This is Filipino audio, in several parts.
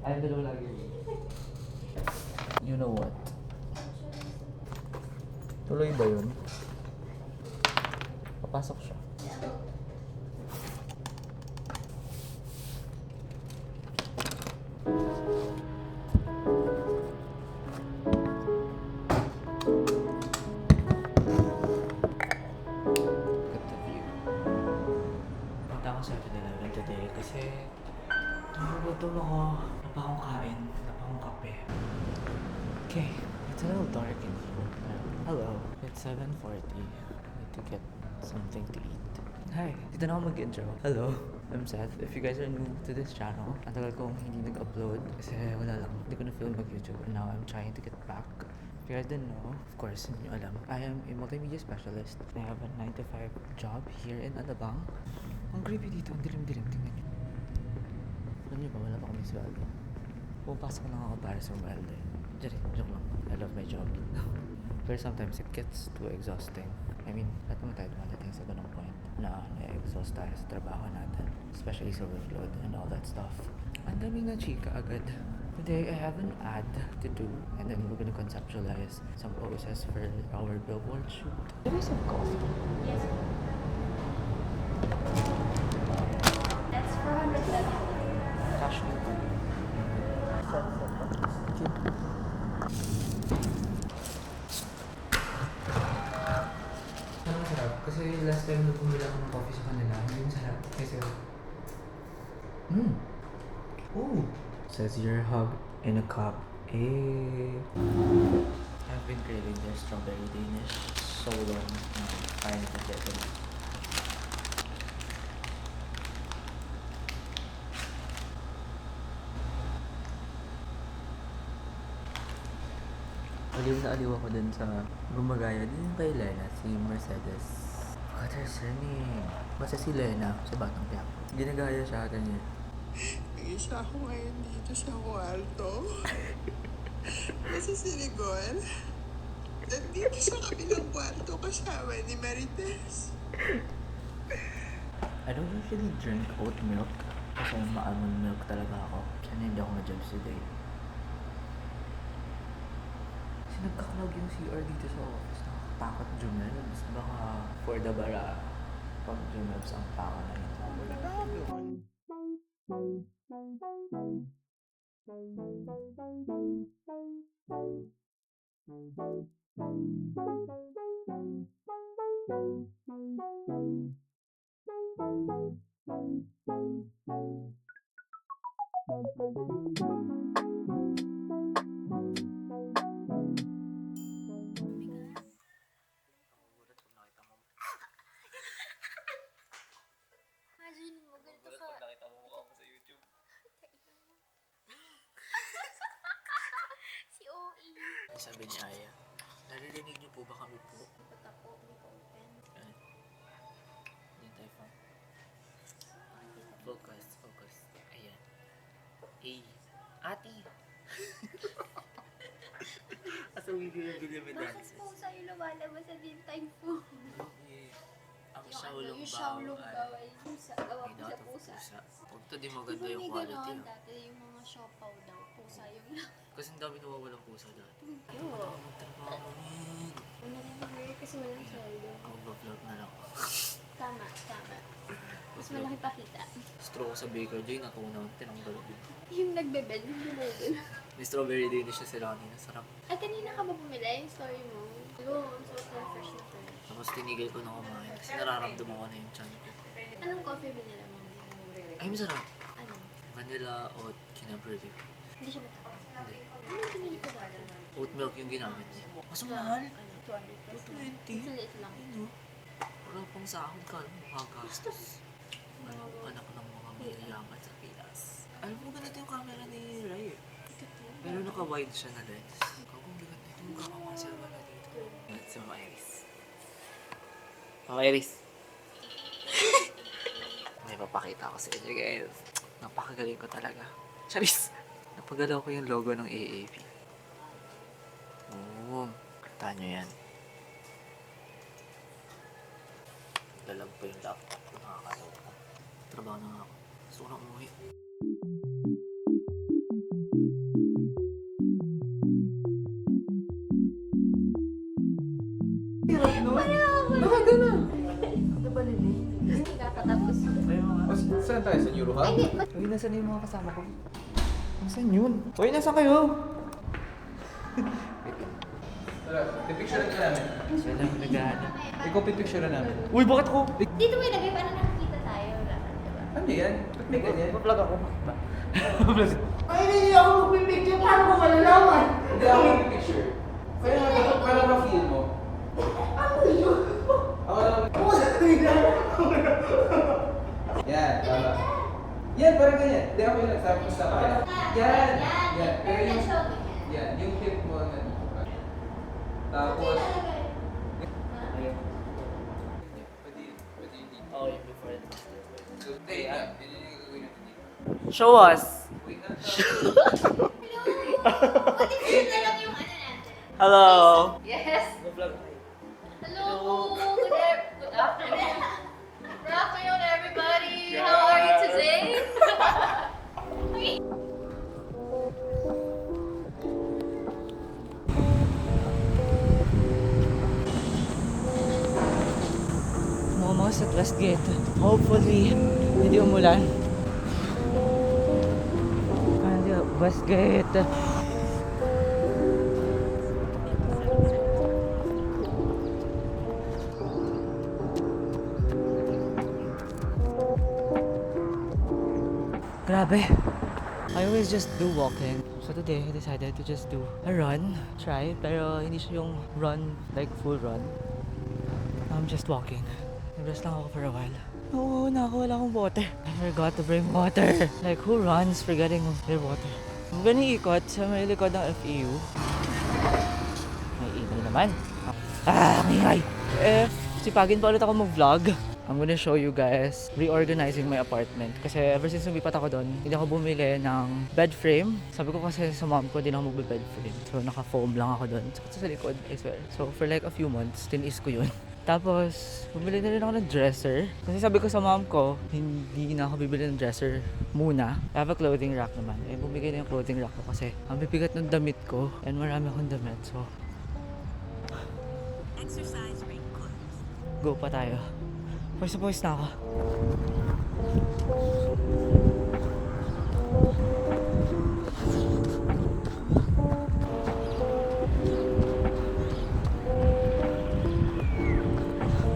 Ay, dalawa lagi. You know what? Tuloy ba yun? Papasok siya. Punta ako sa 7-Eleven today kasi nagugutom ako. Wala pa akong kain, wala pa akong kape. Okay, it's a little dark in here. Hello, it's 7:40. I need to get something to eat. Hi, dito na ako mag-intro. Hello, I'm Seth. If you guys are new to this channel, ang tagal kong hindi nag-upload kasi wala lang. Hindi ko na-film mag-YouTube and now I'm trying to get back. If you guys didn't know, of course, hindi nyo alam, I am a multimedia specialist. I have a 9 to 5 job here in Alabang. Ang creepy dito, ang dilim-dilim. Tingnan nyo. Alam nyo ba, wala pa kami sweldo. Pumapasok lang ako para sa sweldo. Joke lang. I love my job. But sometimes it gets too exhausting. I mean, lahat naman tayo dumadating sa ganung point na na-exhaust tayo sa trabaho natin. Especially sa workload and all that stuff. Ang daming na chika agad. Today, I have an ad to do, and then we're gonna conceptualize some poses for our billboard shoot. Give me some coffee. Yes. That's 400. Cash me. Ano masarap? Kasi last time na bumili ako ng coffee sa kanila, hindi masarap. Kasi, ooh! Says your hug in a cup. Eh. I've been craving their strawberry Danish so long now. Finally to get them. Aliw na aliw ako dun sa gumagaya din yung kay Lena, si Mercedes. Forgot her surname. Basta si Lena, sa Batang Quiapo. Ginagaya siya ganyan. Isa ako ngayon dito sa kwarto. Nasa Sinigon. Nandito sa kabilang kwarto kasama ni Marites. I don't usually drink oat milk kasi ma-almond milk talaga ako. Kaya hindi ako ma-judge today. Kasi nagkaklog yung CR dito sa office. Nakakatakot Jumebs. Baka for the bara pag Jumebs ang paka na yun. Imagine mo, ganito ka. Nakita mo mukha ko sa YouTube. Si OE. Sabi ni Aya, naririnig niyo po ba kami po? Pagka po, may open. Yan tayo pa. Focus. Ayan. Hey, ate! Asa bigyan may Bakit dances? po sa'yo lumalabas sa din time po? Okay. Ang Yung Shaolong yung Shaolong Bao Bao ay pusa. Gawa po sa pusa. Huwag to di Di maganda ba yung may quality. ganon Ah. dati yung mga siopaw daw? Pusa yung Kasi ang dami nawawalang pusa dati. Yo. Magtrabaho rin. Una rin mag kasi walang sweldo. Mag-vlog na lang. Tama. Mas malaki pa kita. Straw ko sa Baker Joy, natunaw. Tinanggal ko. Yung nagbebed, yung bumubul. May strawberry Danish na sila kanina. Sarap. Ay, kanina ka ba bumili yung story mo? Oo, so fresh na fresh. Tapos tinigil ko na kumain. Kasi nararamdaman ko na yung chan ko. Anong coffee binila mo? Ay, masarap. Ano? Vanilla oat kinabrew. Hindi siya matakas. Hindi. Ano pinili ko dati? Oat milk yung ginamit niya. Mas mahal. Ano? 200 pesos. 220. Sa liit lang. Ano? Wala pang sahod ka. Makagastos. Ano, anak ng mga mayayaman sa Pilas. Alam mo, ganito yung camera ni Ray. Pero naka-wide siya na lens. Kagong ganito yung mukha ka mga silva na dito. That's si Mama Iris. Mama Iris! May papakita ko sa inyo guys. Napakagaling ko talaga. Charis! Napagalaw ko yung logo ng AAP. Oo. Kita nyo yan. Lalag pa yung laptop ko. Nakakalaw ko. Trabaho na nga ako. Gusto ko na umuwi. Saan tayo? Sa Euro Hub? Uy, nasaan na yung mga kasama ko? Nasaan yun? Uy, nasaan kayo? Tara, pipicturean ka namin. Siya lang naghahanap. Ikaw pipicturean namin. Uy, bakit ako? Dito may lagay para nakikita tayo. Wala ka, diba? Ano yan? Ba't may ganyan? Vlog ako. Ay, hindi ako magpipicture. Paano ko malalaman? Hindi ako pipicture. Para ma-feel mo. Ano yun? Ako lang. Yan, tama. Yan, parang ganyan. Hindi ako yung nagsabi ko sa akin. Yan. Yan. Pero yung, yan, yung tip mo na dito ka. Tapos, pwede dito. Oh, yung before and after. So, hindi, yan. Yun yung gagawin natin dito. Show us! Wait na. Hello! Buti ko na lang yung ano natin. Hello! Yes! Vlog. Hello! Good afternoon! Good afternoon, everybody! How are you today? Almost at Westgate. Hopefully, hindi umulan. Finally at Westgate. Grabe. I always just do walking. So today, I decided to just do a run. Try, pero hindi siya yung run, like full run. I'm just walking. Nag-rest lang ako for a while. Oo, wala akong water. I forgot to bring water. Like, who runs forgetting their water? I'm gonna ikot sa may likod ng FEU. May ingay naman. Ang ingay! Sipagin pa ulit ako mag-vlog. I'm gonna show you guys reorganizing my apartment. Kasi ever since lumipat ako doon, hindi ako bumili ng bed frame. Sabi ko kasi sa mom ko, hindi na ako magbe-bed frame. So naka-foam lang ako doon. Sa likod, I swear. So for like a few months, tinis ko yun. Tapos, bumili na rin ako ng dresser. Kasi sabi ko sa mom ko, hindi na ako bibili ng dresser muna. I have a clothing rack naman. Eh, bumigay na yung clothing rack ko kasi ang bibigat ng damit ko. And marami akong damit. So, Exercise ring closed. go pa tayo. Pawis na ako.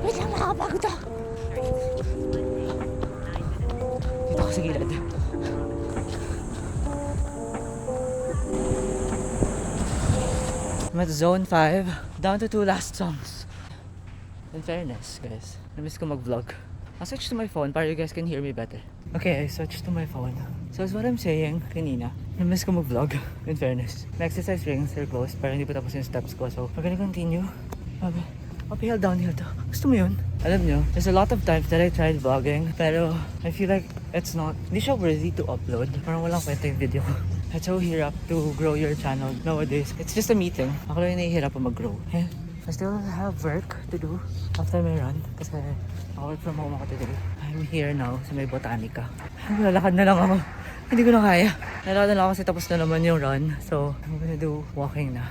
Wait lang, nakakapagod ako. Dito ako sa gilid. I'm at zone 5. Down to 2 last songs. In fairness, guys, namiss ko mag-vlog. I'll switch to my phone para you guys can hear me better. Okay, I switched to my phone. So as what I'm saying kanina, namiss ko mag-vlog. In fairness. My exercise rings are closed para hindi pa tapos yung steps ko. So we're gonna continue. Uphill, downhill to. Gusto mo yun? Alam nyo, there's a lot of times that I tried vlogging, pero I feel like it's not, hindi siya worthy to upload. Parang walang kwenta yung video ko. It's so hirap to grow your channel nowadays. It's just a meeting. Ako lang yung nahihirap mag-grow. Eh? I still have work to do after my run kasi work from home ako today. I'm here now sa may Botanica. Lalakad na lang ako. Hindi ko na kaya. Lalakad na lang ako kasi tapos na naman yung run. So, I'm gonna do walking na.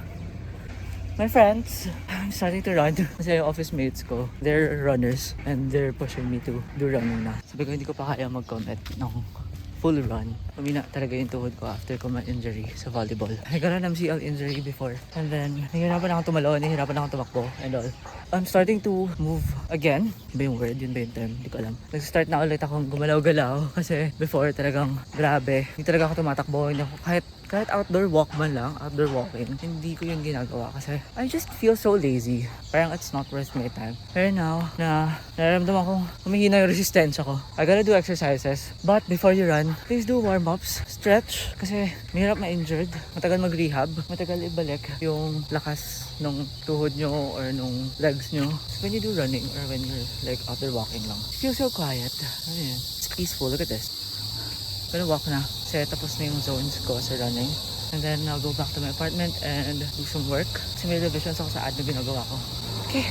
My friends, I'm starting to run kasi yung office mates ko, they're runners and they're pushing me to do running na. Sabi ko hindi ko pa kaya mag-commit ng full run. Pumina talaga yung tuhod ko after ko ma-injury sa volleyball. I got an MCL injury before. And then, nahihirapan akong tumalon, nahihirapan akong tumakbo and all. I'm starting to move again. Yun ba yung word? Yun ba yung term? Hindi ko alam. Nag-start na ulit akong gumalaw-galaw kasi before talagang grabe. Hindi talaga ako tumatakbo. Hindi ako kahit outdoor walk man lang, outdoor walking, hindi ko yung ginagawa kasi I just feel so lazy. Parang it's not worth my time. Pero now, na nararamdaman kong humihina yung resistensya ko. I gotta do exercises. But before you run, please do warm-ups. Stretch. Kasi mahirap ma-injured. Matagal mag-rehab. Matagal ibalik yung lakas nung tuhod nyo or nung legs nyo. When you do running or when you're like outdoor walking lang, it feels so quiet. Ano yun? It's peaceful. Look at this. Gonna walk na. Kasi tapos na yung zones ko sa running. And then I'll go back to my apartment and do some work. Kasi may revisions ako sa ad na ginagawa ko. Okay.